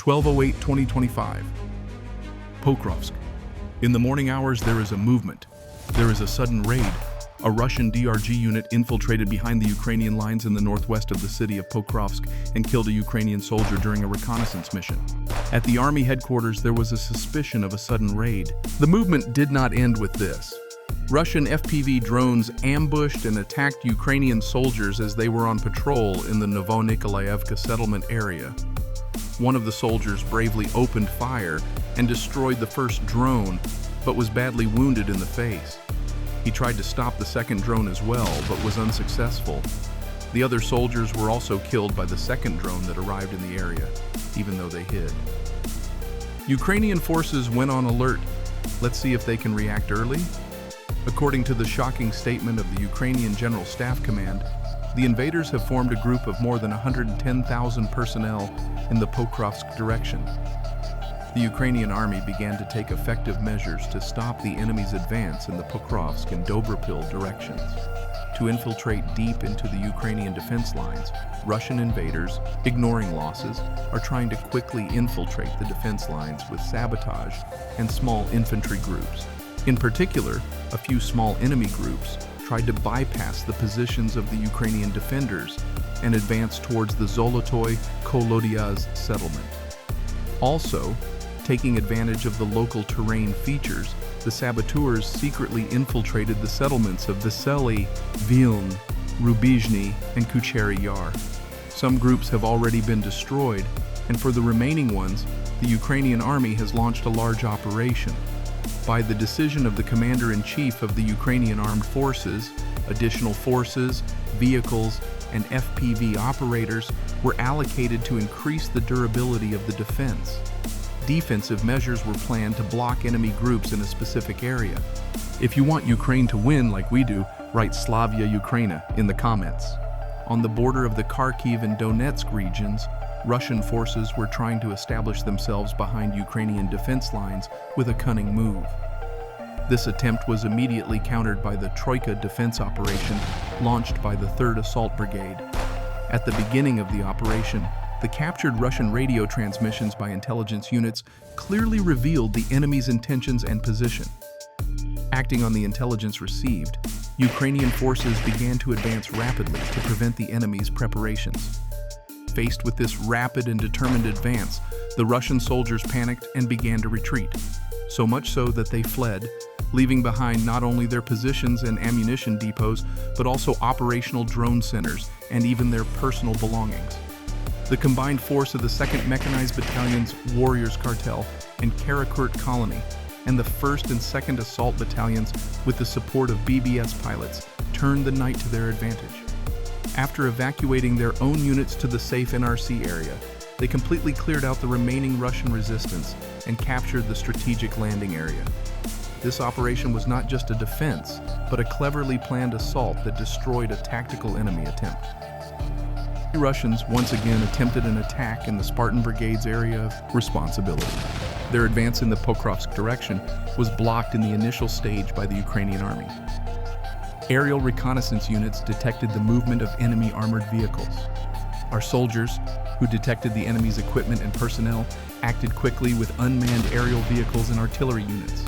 12/08/2025. Pokrovsk. In the morning hours, there is a movement. There is a sudden raid. A Russian DRG unit infiltrated behind the Ukrainian lines in the northwest of the city of Pokrovsk and killed a Ukrainian soldier during a reconnaissance mission. At the army headquarters, there was a suspicion of a sudden raid. The movement did not end with this. Russian FPV drones ambushed and attacked Ukrainian soldiers as they were on patrol in the Novonikolayevka settlement area. One of the soldiers bravely opened fire and destroyed the first drone, but was badly wounded in the face. He tried to stop the second drone as well, but was unsuccessful. The other soldiers were also killed by the second drone that arrived in the area, even though they hid. Ukrainian forces went on alert. Let's see if they can react early. According to the shocking statement of the Ukrainian General Staff Command, the invaders have formed a group of more than 110,000 personnel in the Pokrovsk direction. The Ukrainian army began to take effective measures to stop the enemy's advance in the Pokrovsk and Dobropil directions. To infiltrate deep into the Ukrainian defense lines, Russian invaders, ignoring losses, are trying to quickly infiltrate the defense lines with sabotage and small infantry groups. In particular, a few small enemy groups tried to bypass the positions of the Ukrainian defenders and advance towards the Zolotoy Kolodiaz settlement. Also, taking advantage of the local terrain features, the saboteurs secretly infiltrated the settlements of Vesely, Viln, Rubizhny, and Kuchery Yar. Some groups have already been destroyed, and for the remaining ones, the Ukrainian army has launched a large operation. By the decision of the Commander-in-Chief of the Ukrainian Armed Forces, additional forces, vehicles, and FPV operators were allocated to increase the durability of the defense. Defensive measures were planned to block enemy groups in a specific area. If you want Ukraine to win like we do, write Slavia Ukraina in the comments. On the border of the Kharkiv and Donetsk regions, Russian forces were trying to establish themselves behind Ukrainian defense lines with a cunning move. This attempt was immediately countered by the Troika defense operation launched by the 3rd Assault Brigade. At the beginning of the operation, the captured Russian radio transmissions by intelligence units clearly revealed the enemy's intentions and position. Acting on the intelligence received, Ukrainian forces began to advance rapidly to prevent the enemy's preparations. Faced with this rapid and determined advance, the Russian soldiers panicked and began to retreat, so much so that they fled, leaving behind not only their positions and ammunition depots, but also operational drone centers and even their personal belongings. The combined force of the 2nd Mechanized Battalion's Warriors Cartel and Karakurt Colony and the 1st and 2nd Assault Battalions, with the support of BBS pilots, turned the night to their advantage. After evacuating their own units to the safe NRC area, they completely cleared out the remaining Russian resistance and captured the strategic landing area. This operation was not just a defense, but a cleverly planned assault that destroyed a tactical enemy attempt. The Russians once again attempted an attack in the Spartan Brigade's area of responsibility. Their advance in the Pokrovsk direction was blocked in the initial stage by the Ukrainian army. Aerial reconnaissance units detected the movement of enemy armored vehicles. Our soldiers, who detected the enemy's equipment and personnel, acted quickly with unmanned aerial vehicles and artillery units.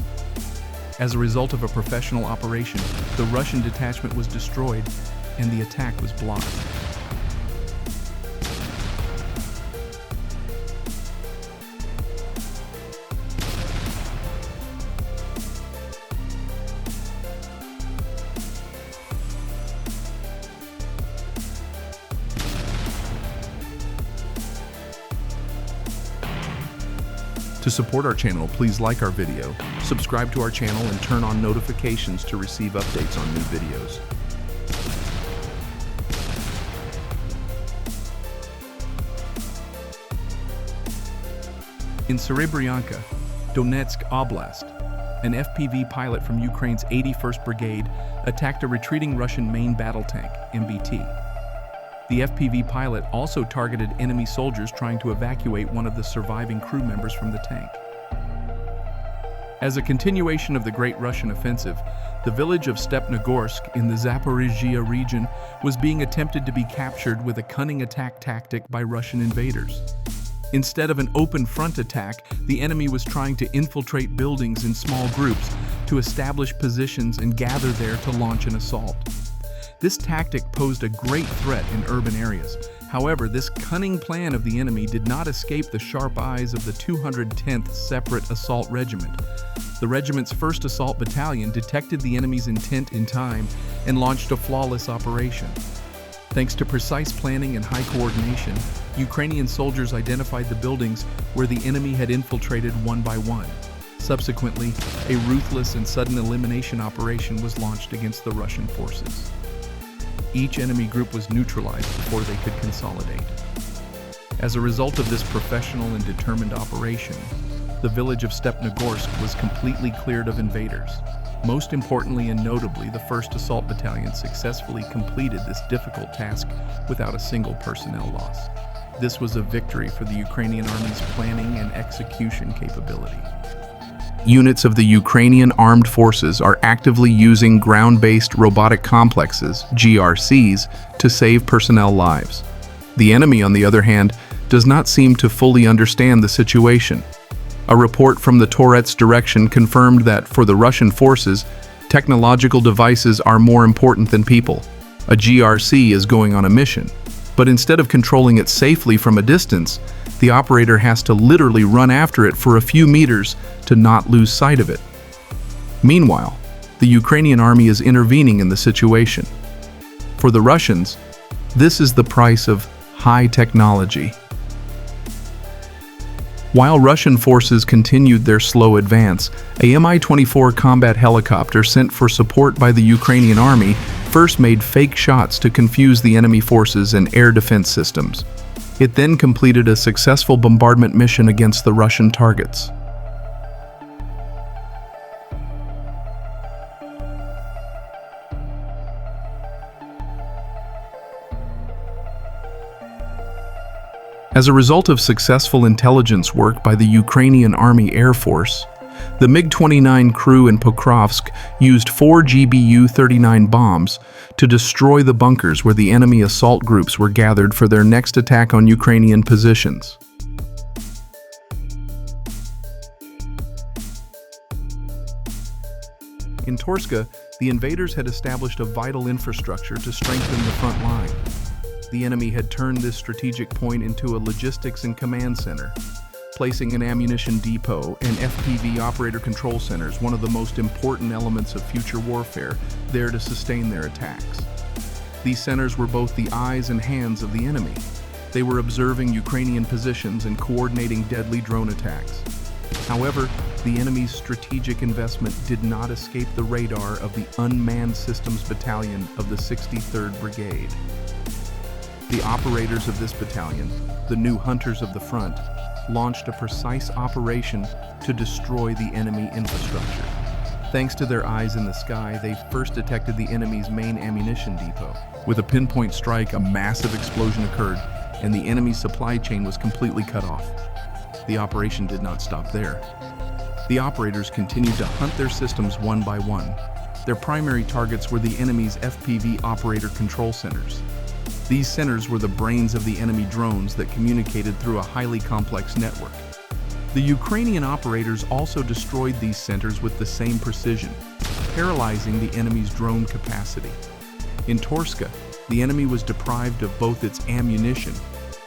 As a result of a professional operation, the Russian detachment was destroyed and the attack was blocked. To support our channel, please like our video, subscribe to our channel, and turn on notifications to receive updates on new videos. In Serebryyanka, Donetsk Oblast, an FPV pilot from Ukraine's 81st Brigade attacked a retreating Russian main battle tank, MBT. The FPV pilot also targeted enemy soldiers trying to evacuate one of the surviving crew members from the tank. As a continuation of the Great Russian Offensive, the village of Stepnogorsk in the Zaporizhzhia region was being attempted to be captured with a cunning attack tactic by Russian invaders. Instead of an open front attack, the enemy was trying to infiltrate buildings in small groups to establish positions and gather there to launch an assault. This tactic posed a great threat in urban areas. However, this cunning plan of the enemy did not escape the sharp eyes of the 210th Separate Assault Regiment. The regiment's 1st Assault Battalion detected the enemy's intent in time and launched a flawless operation. Thanks to precise planning and high coordination, Ukrainian soldiers identified the buildings where the enemy had infiltrated one by one. Subsequently, a ruthless and sudden elimination operation was launched against the Russian forces. Each enemy group was neutralized before they could consolidate. As a result of this professional and determined operation, the village of Stepnogorsk was completely cleared of invaders. Most importantly and notably, the 1st Assault Battalion successfully completed this difficult task without a single personnel loss. This was a victory for the Ukrainian Army's planning and execution capability. Units of the Ukrainian Armed Forces are actively using ground-based robotic complexes, GRCs, to save personnel lives. The enemy, on the other hand, does not seem to fully understand the situation. A report from the Torets direction confirmed that, for the Russian forces, technological devices are more important than people. A GRC is going on a mission, but instead of controlling it safely from a distance, the operator has to literally run after it for a few meters to not lose sight of it. Meanwhile, the Ukrainian army is intervening in the situation. For the Russians, this is the price of high technology. While Russian forces continued their slow advance, a Mi-24 combat helicopter sent for support by the Ukrainian army first made fake shots to confuse the enemy forces and air defense systems. It then completed a successful bombardment mission against the Russian targets. As a result of successful intelligence work by the Ukrainian Army Air Force, the MiG-29 crew in Pokrovsk used 4 GBU-39 bombs to destroy the bunkers where the enemy assault groups were gathered for their next attack on Ukrainian positions. In Torske, the invaders had established a vital infrastructure to strengthen the front line. The enemy had turned this strategic point into a logistics and command center, placing an ammunition depot and FPV operator control centers, one of the most important elements of future warfare, there to sustain their attacks. These centers were both the eyes and hands of the enemy. They were observing Ukrainian positions and coordinating deadly drone attacks. However, the enemy's strategic investment did not escape the radar of the Unmanned Systems Battalion of the 63rd Brigade. The operators of this battalion, the new hunters of the front, launched a precise operation to destroy the enemy infrastructure. Thanks to their eyes in the sky, they first detected the enemy's main ammunition depot. With a pinpoint strike, a massive explosion occurred, and the enemy's supply chain was completely cut off. The operation did not stop there. The operators continued to hunt their systems one by one. Their primary targets were the enemy's FPV operator control centers. These centers were the brains of the enemy drones that communicated through a highly complex network. The Ukrainian operators also destroyed these centers with the same precision, paralyzing the enemy's drone capacity. In Torske, the enemy was deprived of both its ammunition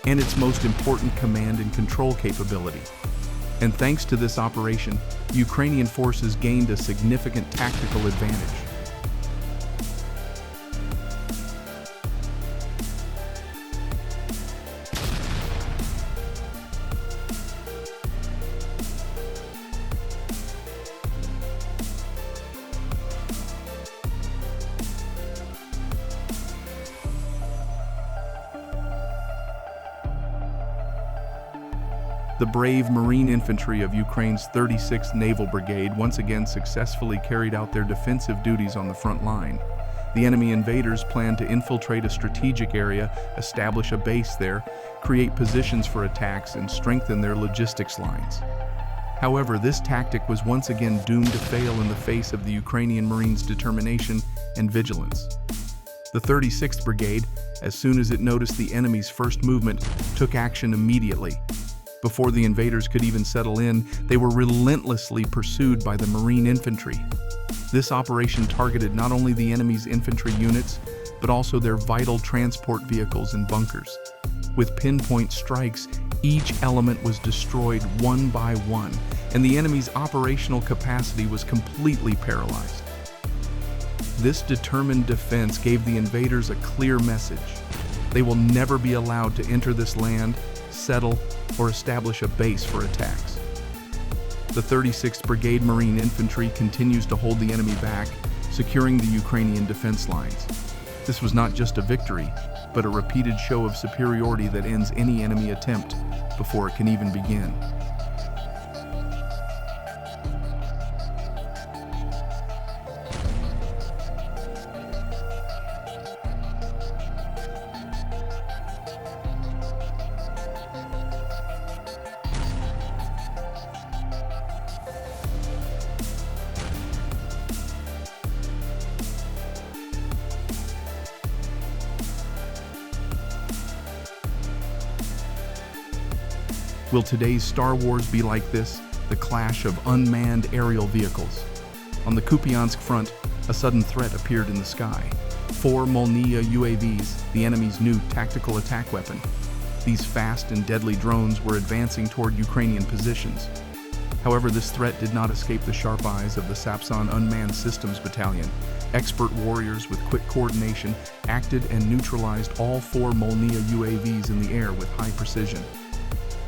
and its most important command and control capability. And thanks to this operation, Ukrainian forces gained a significant tactical advantage. The brave Marine Infantry of Ukraine's 36th Naval Brigade once again successfully carried out their defensive duties on the front line. The enemy invaders planned to infiltrate a strategic area, establish a base there, create positions for attacks, and strengthen their logistics lines. However, this tactic was once again doomed to fail in the face of the Ukrainian Marines' determination and vigilance. The 36th Brigade, as soon as it noticed the enemy's first movement, took action immediately. Before the invaders could even settle in, they were relentlessly pursued by the Marine infantry. This operation targeted not only the enemy's infantry units, but also their vital transport vehicles and bunkers. With pinpoint strikes, each element was destroyed one by one, and the enemy's operational capacity was completely paralyzed. This determined defense gave the invaders a clear message. They will never be allowed to enter this land, settle, or establish a base for attacks. The 36th Brigade Marine Infantry continues to hold the enemy back, securing the Ukrainian defense lines. This was not just a victory, but a repeated show of superiority that ends any enemy attempt before it can even begin. Will today's Star Wars be like this? The clash of unmanned aerial vehicles. On the Kupiansk front, a sudden threat appeared in the sky. 4 Molniya UAVs, the enemy's new tactical attack weapon. These fast and deadly drones were advancing toward Ukrainian positions. However, this threat did not escape the sharp eyes of the Sapsan Unmanned Systems Battalion. Expert warriors with quick coordination acted and neutralized all 4 Molniya UAVs in the air with high precision.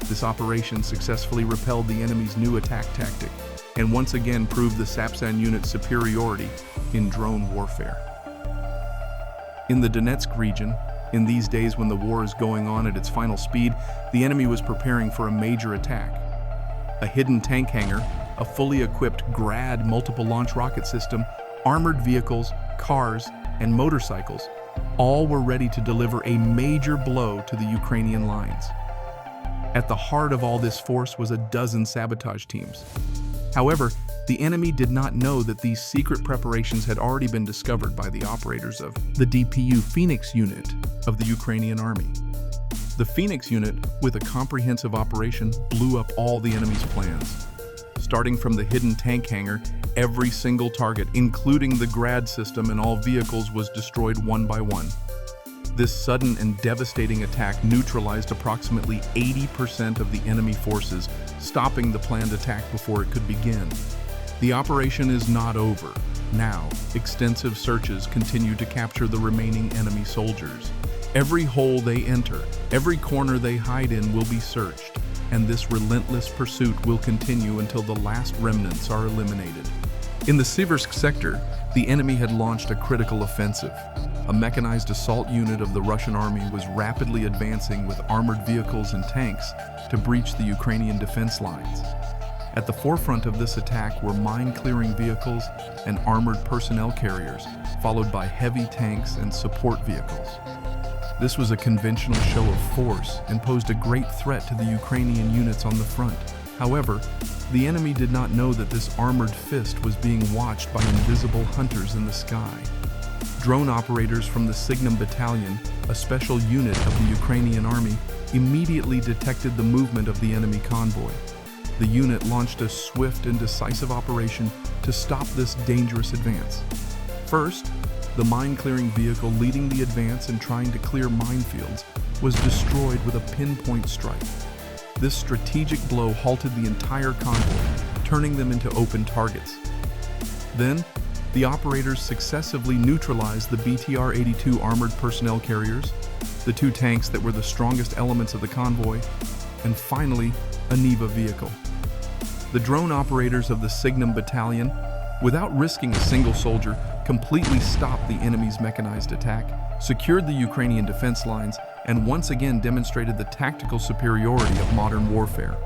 This operation successfully repelled the enemy's new attack tactic and once again proved the Sapsan unit's superiority in drone warfare. In the Donetsk region, in these days when the war is going on at its final speed, the enemy was preparing for a major attack. A hidden tank hangar, a fully equipped Grad multiple launch rocket system, armored vehicles, cars, and motorcycles, all were ready to deliver a major blow to the Ukrainian lines. At the heart of all this force was a dozen sabotage teams. However, the enemy did not know that these secret preparations had already been discovered by the operators of the DPU Phoenix unit of the Ukrainian army. The Phoenix unit, with a comprehensive operation, blew up all the enemy's plans. Starting from the hidden tank hangar, every single target, including the Grad system and all vehicles, was destroyed one by one. This sudden and devastating attack neutralized approximately 80% of the enemy forces, stopping the planned attack before it could begin. The operation is not over. Now, extensive searches continue to capture the remaining enemy soldiers. Every hole they enter, every corner they hide in will be searched, and this relentless pursuit will continue until the last remnants are eliminated. In the Seversk sector, the enemy had launched a critical offensive. A mechanized assault unit of the Russian army was rapidly advancing with armored vehicles and tanks to breach the Ukrainian defense lines. At the forefront of this attack were mine-clearing vehicles and armored personnel carriers, followed by heavy tanks and support vehicles. This was a conventional show of force and posed a great threat to the Ukrainian units on the front. However, the enemy did not know that this armored fist was being watched by invisible hunters in the sky. Drone operators from the SIGNUM battalion, a special unit of the Ukrainian army, immediately detected the movement of the enemy convoy. The unit launched a swift and decisive operation to stop this dangerous advance. First, the mine-clearing vehicle leading the advance and trying to clear minefields was destroyed with a pinpoint strike. This strategic blow halted the entire convoy, turning them into open targets. Then, the operators successively neutralized the BTR-82 armored personnel carriers, the 2 tanks that were the strongest elements of the convoy, and finally, a Neva vehicle. The drone operators of the SIGNUM battalion, without risking a single soldier, completely stopped the enemy's mechanized attack, secured the Ukrainian defense lines, and once again demonstrated the tactical superiority of modern warfare.